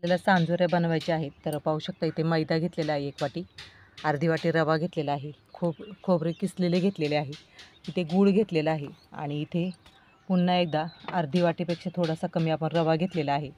आपल्याला सांजोऱ्या बनवायच्या आहेत. तर पाहू शकता इथे मैदा घेतलेला आहे 1 वाटी, अर्धी वाटी रवा घेतलेला आहे, खोबरे किसलेले घेतलेले आहे, इथे गूळ घेतलेला आहे आणि इथे पुन्हा एकदा अर्धी वाटीपेक्षा थोडासा कमी आपण रवा घेतलेला आहे.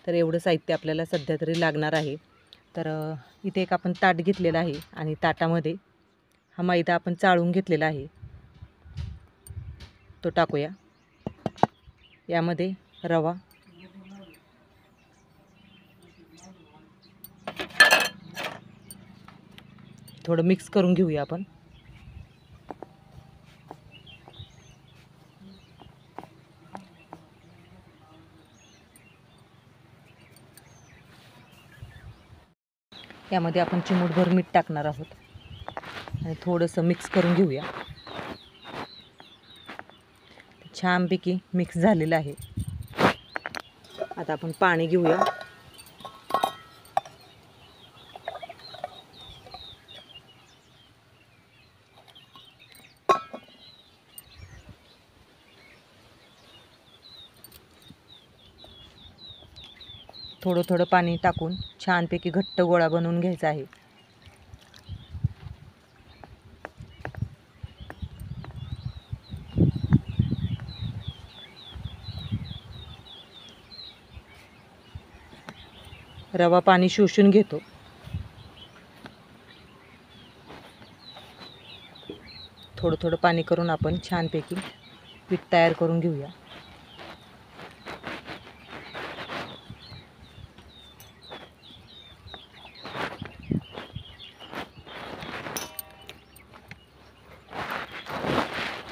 तर एवढं साहित्य आपल्याला सध्या तरी लागणार आहे. तर इथे एक आपण ताट घेतलेलं आहे आणि ताटामध्ये हा मैदा आपण चाळून घेतलेला आहे, तो टाकूया. यामध्ये रवा, थोडं मिक्स करून घेऊया आपण. यामध्ये आपण चिमूटभर मीठ टाकणार आहोत आणि थोडंसं मिक्स करून घेऊया. छानपैकी मिक्स झालेलं आहे. आता आपण पाणी घेऊया. थोडं थोडं पाणी टाकून छानपैकी घट्ट गोळा बनवून घ्यायचा आहे. रवा पाणी शोषून घेतो. थोडं थोडं पाणी करून आपण छानपैकी पीठ तयार करून घेऊया.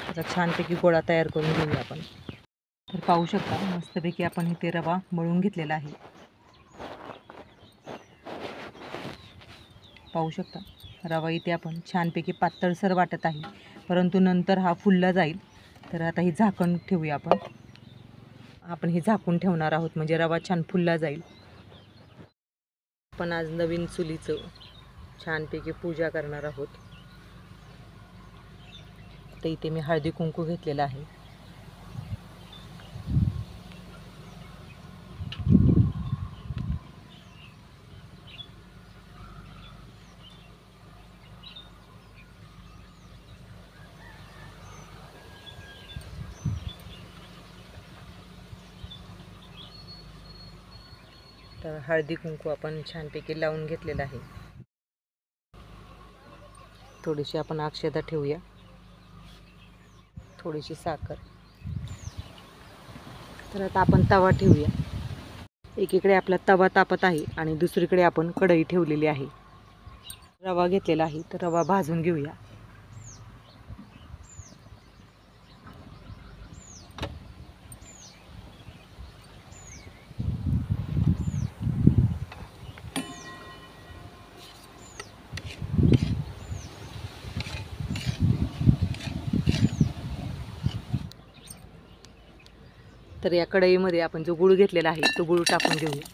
आता छानपैकी गोळा तयार करून घेऊया आपण. तर पाहू शकता मस्तपैकी आपण इथे रवा मळून घेतलेला आहे. पाहू शकता रवा इथे आपण छानपैकी पातळसर वाटत आहे, परंतु नंतर हा फुलला जाईल. तर आता ही झाकण ठेवूया आपण हे झाकून ठेवणार आहोत, म्हणजे रवा छान फुलला जाईल. आपण आज नवीन चुलीचं छानपैकी पूजा करणार आहोत. तर इथे मी हळदी कुंकू घेतलेला आहे. तर हळदी कुंकू आपण छानपैकी लावून घेतलेला आहे. थोडीशी आपण अक्षता ठेवूया, थोडीशी साखर. तर आता आपण तवा ठेवूया. एकीकडे आपला तवा तापत आहे आणि दुसरीकडे आपण कढई ठेवलेली आहे. रवा घेतलेला आहे, तर रवा भाजून घेऊया. तर या कढईमध्ये आपण जो गूळ घेतलेला आहे तो गूळ टाकून घेऊया.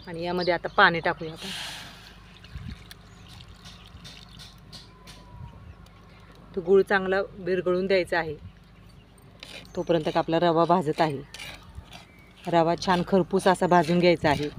आणि यामध्ये आता पाणी टाकूया आपण. तो गूळ चांगला विरघळून द्यायचा आहे, तोपर्यंत आपला रवा भाजत आहे. रवा छान खरपूस असा भाजून घ्यायचा आहे.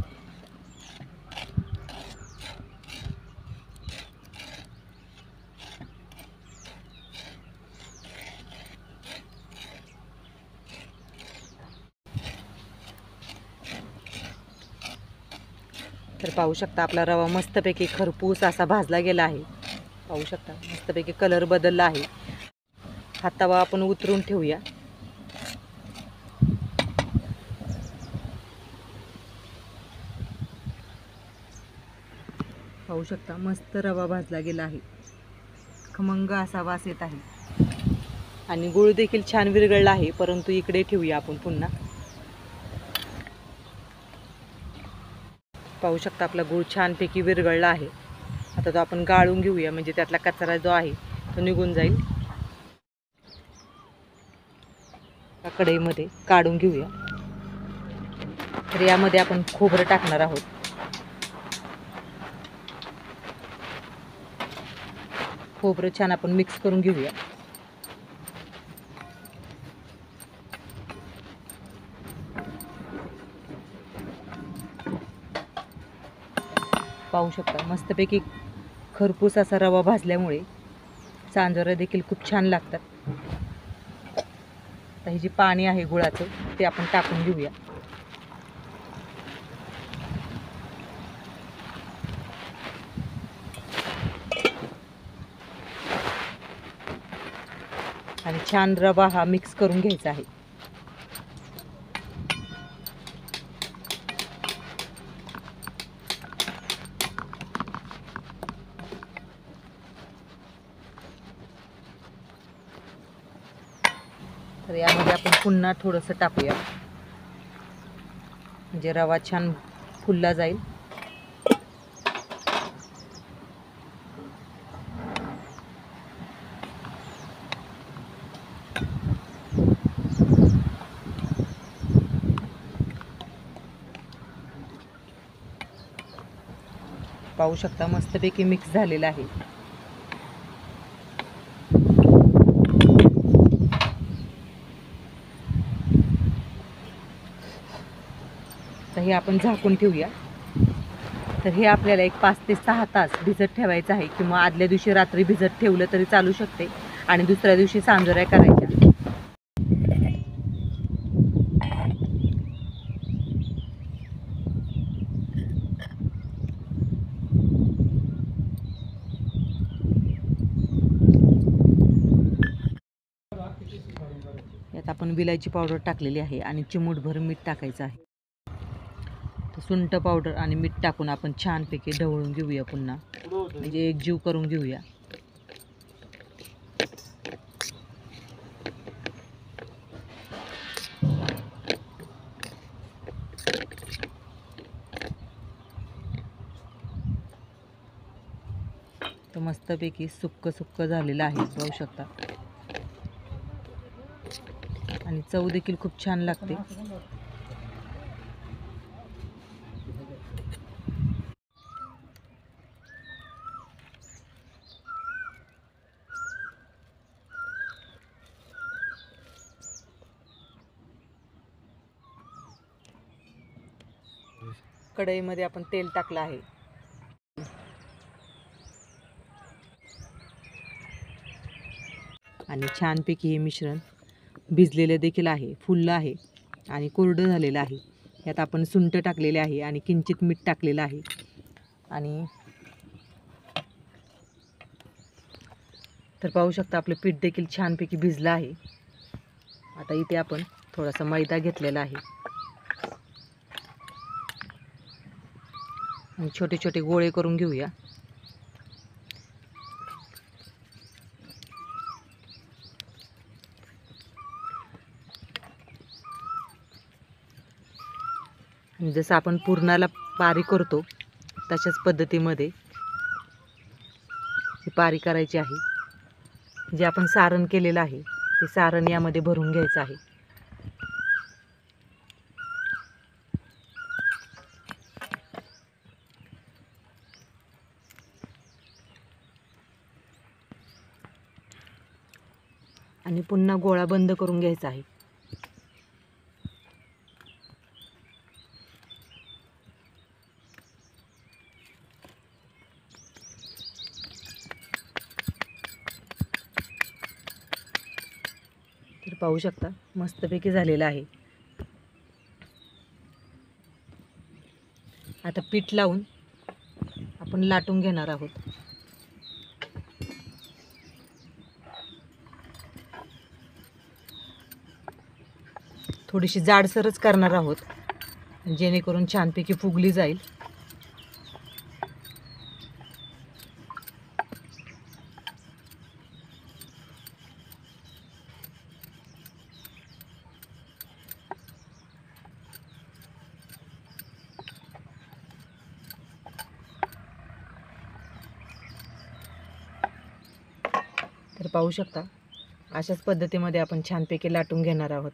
तर पाहू शकता आपला रवा मस्तपैकी खरपूस असा भाजला गेला आहे. पाहू शकता मस्तपैकी कलर बदलला आहे. हा तवा आपण उतरून ठेवूया. पाहू शकता मस्त रवा भाजला गेला आहे. खमंग असा वास येत आहे आणि गूळ देखील छान विरघळला आहे. परंतु इकडे ठेवूया आपण पुन्हा. पाहू शकता आपला गूळ छानपैकी विरघळला आहे. आता तो आपण गाळून घेऊया, म्हणजे त्यातला कचरा जो आहे तो निघून जाईल. कढईमध्ये काढून घेऊया. तर यामध्ये आपण खोबरं टाकणार आहोत. खोबरं छान आपण मिक्स करून घेऊया. पाहू शकता मस्तपैकी खरपूस असा रवा भाजल्यामुळे सांजोऱ्या देखील खूप छान लागतात. आता हे जे पाणी आहे गुळाचं ते आपण टाकून घेऊया. आणि छान रवा हा मिक्स करून घ्यायचा आहे. तर यामध्ये आपण पुन्हा थोडंसं टाकूया म्हणजे रवा छान फुलला जाईल. पाहू शकता मस्तपैकी मिक्स झालेला आहे. तर हे आपण झाकून ठेवूया. तर हे आपल्याला एक 5 ते 6 तास भिजत ठेवायचं आहे किंवा आदल्या दिवशी रात्री भिजत ठेवलं तरी चालू शकते आणि दुसऱ्या दिवशी सांजोऱ्या करायच्या. यात आपण विलायची पावडर टाकलेली आहे आणि चिमूटभर मीठ टाकायचं आहे. तर सुंठ पावडर आणि मीठ टाकून आपण छानपैकी ढवळून घेऊया. पुन्हा म्हणजे एकजीव करून घेऊया. तर मस्तपैकी सुक्क झालेलं आहे पाहू शकता आणि चव देखील खूप छान लागते. कढईमध्ये आपण तेल टाकलं आहे आणि छानपैकी हे मिश्रण भिजलेलं देखील आहे, फुललं आहे आणि कोरडं झालेलं आहे. यात आपण सुंठ टाकलेले आहे आणि किंचित मीठ टाकलेलं आहे आणि तर पाहू शकता आपलं पीठ देखील छानपैकी भिजलं आहे. आता इथे आपण थोडासा मैदा घेतलेला आहे आणि छोटे छोटे गोळे करून घेऊया. जसं आपण पुरणाला पारी करतो तशाच पद्धतीमध्ये ही पारी करायची आहे. जे आपण सारण केलेलं आहे ते सारण यामध्ये भरून घ्यायचं आहे. आणि पुन्हा गोळा बंद करून घ्यायचा आहे. तर पाहू शकता मस्तपैकी झालेला आहे. आता पीठ लावून आपण लाटून घेणार आहोत. थोडीशी जाडसरच करणार आहोत जेणेकरून छानपैकी फुगली जाईल. तर पाहू शकता अशाच पद्धतीमध्ये आपण छानपैकी लाटून घेणार आहोत.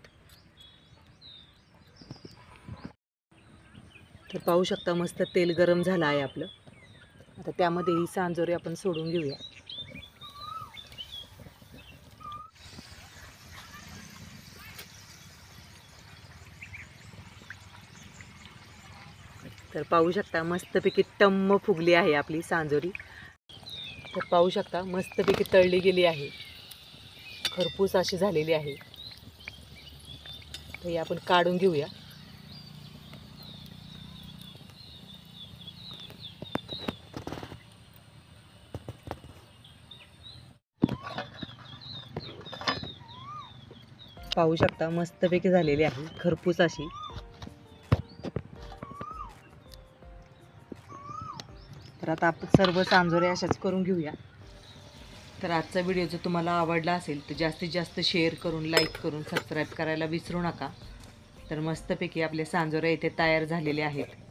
तर पाहू शकता मस्त तेल गरम झालं आहे आपलं. आता त्यामध्ये ही सांजोरी आपण सोडून घेऊया. तर पाहू शकता मस्तपैकी टम्म फुगली आहे आपली सांजोरी. तर पाहू शकता मस्तपैकी तळली गेली आहे, खरपूस अशी झालेली आहे. तर हे आपण काढून घेऊया. पाहू शकता मस्तपैकी झालेली आहे, खरपूस अशी. तर आता आपण सर्व सांजोऱ्या अशाच करून घेऊया. तर आजचा व्हिडिओ जर तुम्हाला आवडला असेल तर जास्तीत जास्त शेअर करून, लाईक करून, सबस्क्राईब करायला विसरू नका. तर मस्तपैकी आपल्या सांजोऱ्या इथे तयार झालेल्या आहेत.